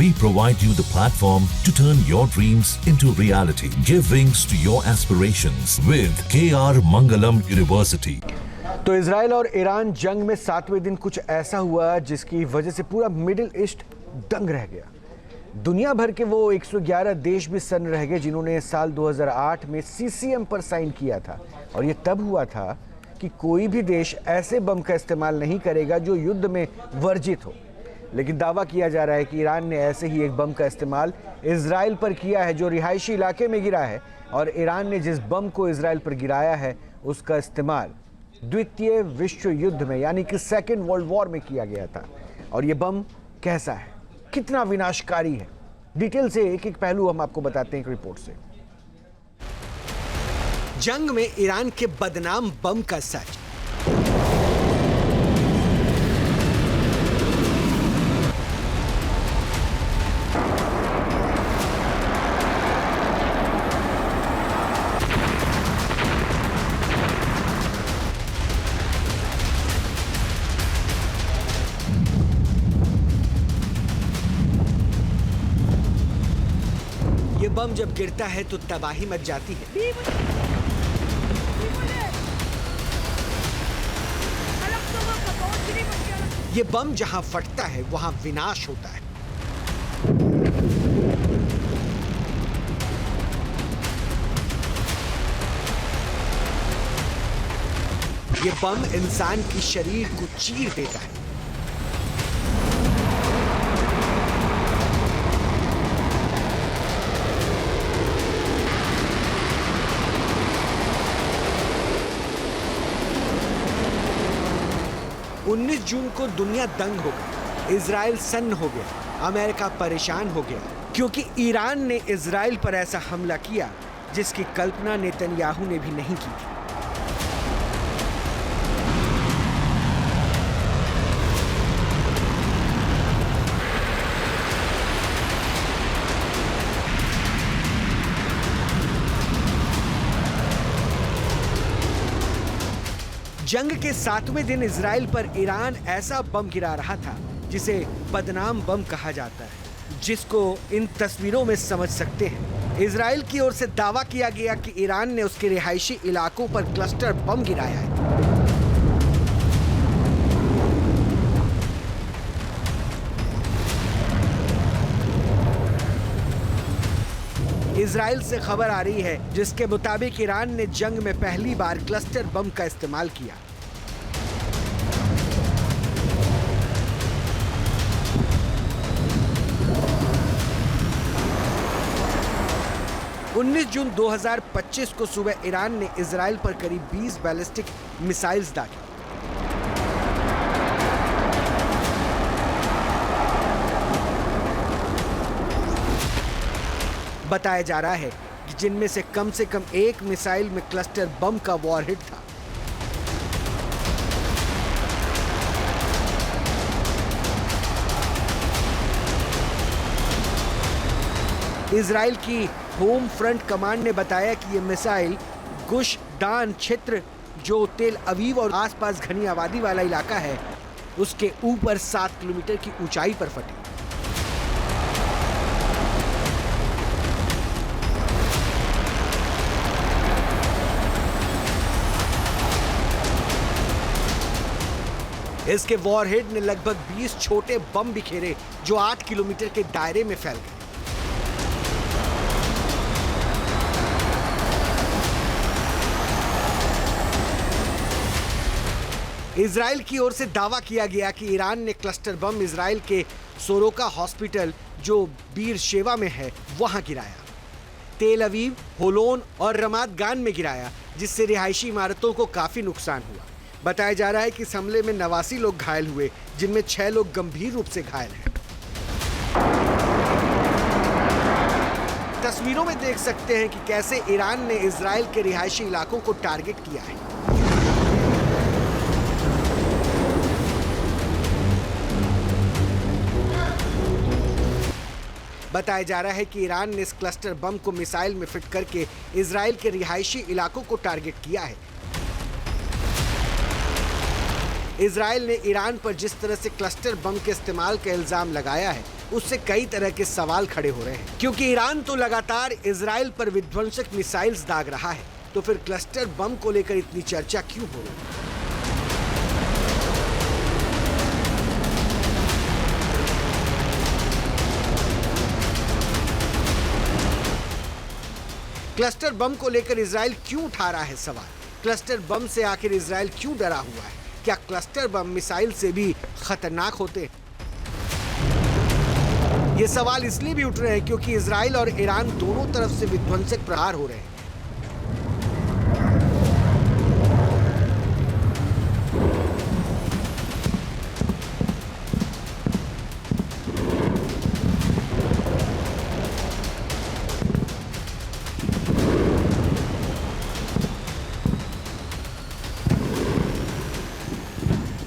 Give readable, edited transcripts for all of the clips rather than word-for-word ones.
We provide you the platform to turn your dreams into reality. Give wings to your aspirations with KR Mangalam University. तो Israel और Iran जंग में 7वें दिन कुछ ऐसा हुआ जिसकी वजह से पूरा मिडिल ईस्ट दंग रह गया। दुनिया भर के वो 111 देश भी सन्न रह गए जिन्होंने साल 2008 में सीसीएम पर साइन किया था, और ये तब हुआ था कि कोई भी देश ऐसे बम का इस्तेमाल नहीं करेगा जो युद्ध में वर्जित हो। लेकिन दावा किया जा रहा है कि ईरान ने ऐसे ही एक बम का इस्तेमाल इजराइल पर किया है जो रिहायशी इलाके में गिरा है, और ईरान ने जिस बम को इजराइल पर गिराया है उसका इस्तेमाल द्वितीय विश्व युद्ध में यानी कि सेकेंड वर्ल्ड वॉर में किया गया था। और ये बम कैसा है, कितना विनाशकारी है, डिटेल से एक एक पहलू हम आपको बताते हैं एक रिपोर्ट से। जंग में ईरान के बदनाम बम का सच। ये बम जब गिरता है तो तबाही मच जाती है। ये बम जहां फटता है वहां विनाश होता है। ये बम इंसान की शरीर को चीर देता है। उन्नीस जून को दुनिया दंग हो गई, इजराइल सन्न हो गया, अमेरिका परेशान हो गया क्योंकि ईरान ने इजराइल पर ऐसा हमला किया जिसकी कल्पना नेतन्याहू ने भी नहीं की थी। जंग के 7वें दिन इजराइल पर ईरान ऐसा बम गिरा रहा था जिसे बदनाम बम कहा जाता है, जिसको इन तस्वीरों में समझ सकते हैं। इजराइल की ओर से दावा किया गया कि ईरान ने उसके रिहायशी इलाकों पर क्लस्टर बम गिराया है। इजराइल से खबर आ रही है जिसके मुताबिक ईरान ने जंग में पहली बार क्लस्टर बम का इस्तेमाल किया। उन्नीस जून 2025 को सुबह ईरान ने इजराइल पर करीब 20 बैलिस्टिक मिसाइल्स दागे। बताया जा रहा है कि जिनमें से कम एक मिसाइल में क्लस्टर बम का वॉरहेड था। इजराइल की होम फ्रंट कमांड ने बताया कि यह मिसाइल गुश दान क्षेत्र, जो तेल अवीव और आसपास घनी आबादी वाला इलाका है, उसके ऊपर 7 किलोमीटर की ऊंचाई पर फटी। इसके वॉरहेड ने लगभग 20 छोटे बम बिखेरे जो 8 किलोमीटर के दायरे में फैल गए। इजराइल की ओर से दावा किया गया कि ईरान ने क्लस्टर बम इजराइल के सोरोका हॉस्पिटल, जो बीर शेवा में है, वहां गिराया। तेल अवीव, होलोन और रमात गान में गिराया, जिससे रिहायशी इमारतों को काफी नुकसान हुआ। बताया जा रहा है कि इस हमले में 89 लोग घायल हुए, जिनमें 6 लोग गंभीर रूप से घायल हैं। तस्वीरों में देख सकते हैं कि कैसे ईरान ने इजराइल के रिहायशी इलाकों को टारगेट किया है। बताया जा रहा है कि ईरान ने इस क्लस्टर बम को मिसाइल में फिट करके इजराइल के रिहायशी इलाकों को टारगेट किया है। इजराइल ने ईरान पर जिस तरह से क्लस्टर बम के इस्तेमाल का इल्जाम लगाया है, उससे कई तरह के सवाल खड़े हो रहे हैं, क्योंकि ईरान तो लगातार इजराइल पर विध्वंसक मिसाइल्स दाग रहा है, तो फिर क्लस्टर बम को लेकर इतनी चर्चा क्यों हो रही है? क्लस्टर बम को लेकर इजराइल क्यों उठा रहा है सवाल? क्लस्टर बम से आखिर इजराइल क्यों डरा हुआ है? क्या क्लस्टर बम मिसाइल से भी खतरनाक होते हैं? ये सवाल इसलिए भी उठ रहे हैं क्योंकि इजराइल और ईरान दोनों तरफ से विध्वंसक प्रहार हो रहे हैं।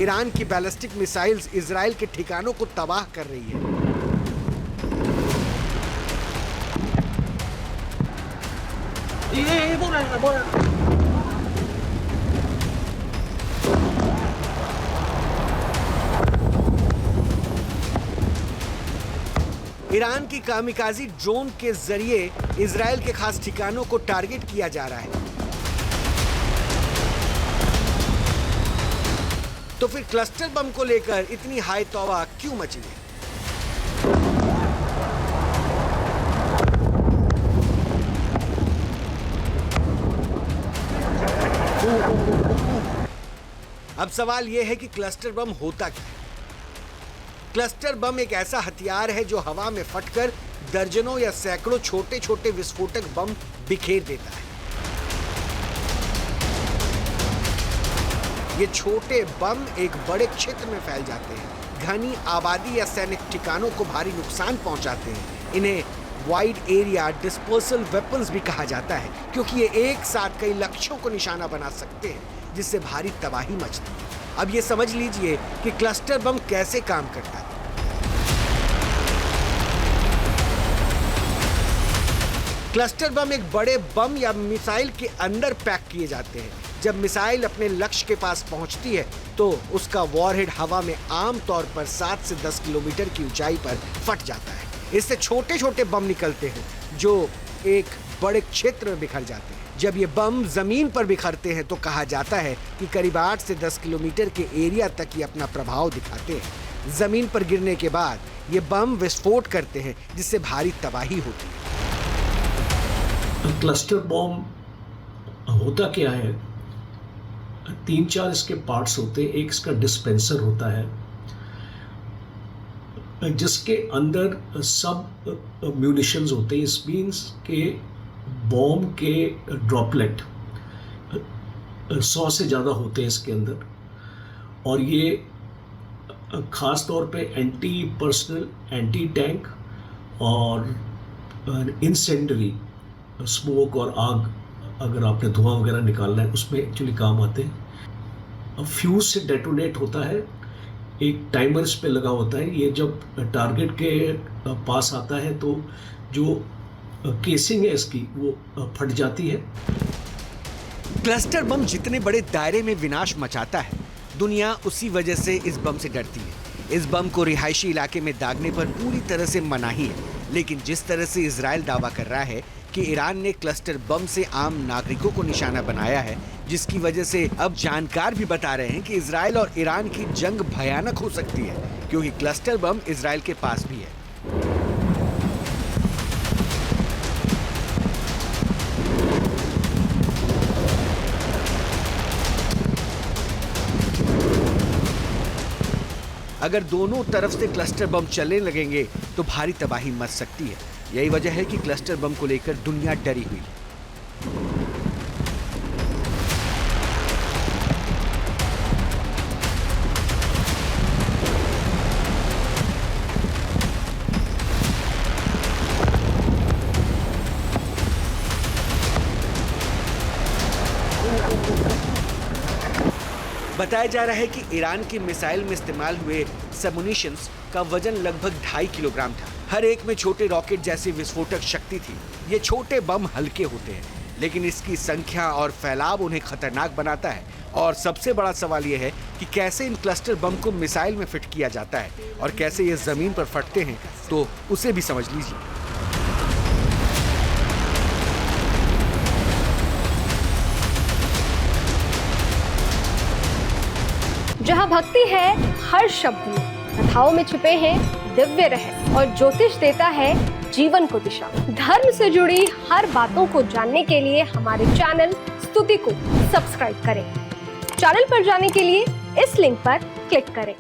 ईरान की बैलिस्टिक मिसाइल्स इजराइल के ठिकानों को तबाह कर रही है। ईरान की कामिकाजी ड्रोन के जरिए इजराइल के खास ठिकानों को टारगेट किया जा रहा है। तो फिर क्लस्टर बम को लेकर इतनी हाई तौबा क्यों मची है? अब सवाल यह है कि क्लस्टर बम होता क्या है? क्लस्टर बम एक ऐसा हथियार है जो हवा में फटकर दर्जनों या सैकड़ों छोटे छोटे विस्फोटक बम बिखेर देता है। ये छोटे बम एक बड़े क्षेत्र में फैल जाते हैं, घनी आबादी या सैनिक ठिकानों को भारी नुकसान पहुंचाते हैं। इन्हें वाइड एरिया डिस्पर्सल वेपन्स भी कहा जाता है, क्योंकि ये एक साथ कई लक्ष्यों को निशाना बना सकते हैं, जिससे भारी तबाही मचती है। अब ये समझ लीजिए कि क्लस्टर बम कैसे काम करता है। क्लस्टर बम एक बड़े बम या मिसाइल के अंदर पैक किए जाते हैं। जब मिसाइल अपने लक्ष्य के पास पहुंचती है तो उसका वॉरहेड हवा में आमतौर पर 7 से 10 किलोमीटर की ऊंचाई पर फट जाता है। इससे छोटे छोटे बम निकलते हैं जो एक बड़े क्षेत्र में बिखर जाते हैं। जब ये बम जमीन पर बिखरते हैं तो कहा जाता है कि करीब 8 से 10 किलोमीटर के एरिया तक ये अपना प्रभाव दिखाते हैं। जमीन पर गिरने के बाद ये बम विस्फोट करते हैं, जिससे भारी तबाही होती है। क्लस्टर बॉम्ब होता क्या है? 3-4 इसके पार्ट्स होते हैं। एक इसका डिस्पेंसर होता है जिसके अंदर सब म्यूनिशंस होते हैं। इस मीन्स के बॉम्ब के ड्रॉपलेट 100 से ज़्यादा होते हैं इसके अंदर, और ये ख़ास तौर पे एंटी पर्सनल, एंटी टैंक और इंसेंडरी, स्मोक और आग, अगर आपने धुआं वगैरह निकालना है उसमें एक्चुअली काम आते हैं। फ्यूज से डेटोनेट होता है, एक टाइमर इस पे लगा होता है। ये जब टारगेट के पास आता है तो जो केसिंग है इसकी वो फट जाती है। क्लस्टर बम जितने बड़े दायरे में विनाश मचाता है, दुनिया उसी वजह से इस बम से डरती है। इस बम को रिहायशी इलाके में दागने पर पूरी तरह से मनाही है, लेकिन जिस तरह से इजराइल दावा कर रहा है कि ईरान ने क्लस्टर बम से आम नागरिकों को निशाना बनाया है, जिसकी वजह से अब जानकार भी बता रहे हैं कि इजराइल और ईरान की जंग भयानक हो सकती है, क्योंकि क्लस्टर बम इजराइल के पास भी है। अगर दोनों तरफ से क्लस्टर बम चलने लगेंगे तो भारी तबाही मच सकती है। यही वजह है कि क्लस्टर बम को लेकर दुनिया डरी हुई है। बताया जा रहा है कि ईरान की मिसाइल में इस्तेमाल हुए सबमुनिशंस का वजन लगभग 2.5 किलोग्राम था। हर एक में छोटे रॉकेट जैसी विस्फोटक शक्ति थी। ये छोटे बम हल्के होते हैं, लेकिन इसकी संख्या और फैलाव उन्हें खतरनाक बनाता है और सबसे बड़ा सवाल यह है कि कैसे इन क्लस्टर बम को मिसाइल में फिट किया जाता है और कैसे ये जमीन पर फटते हैं, तो उसे भी समझ लीजिए। जहाँ भक्ति है हर शब्द में, कथाओं में छुपे हैं दिव्य रहस्य और ज्योतिष देता है जीवन को दिशा। धर्म से जुड़ी हर बातों को जानने के लिए हमारे चैनल स्तुति को सब्सक्राइब करें। चैनल पर जाने के लिए इस लिंक पर क्लिक करें।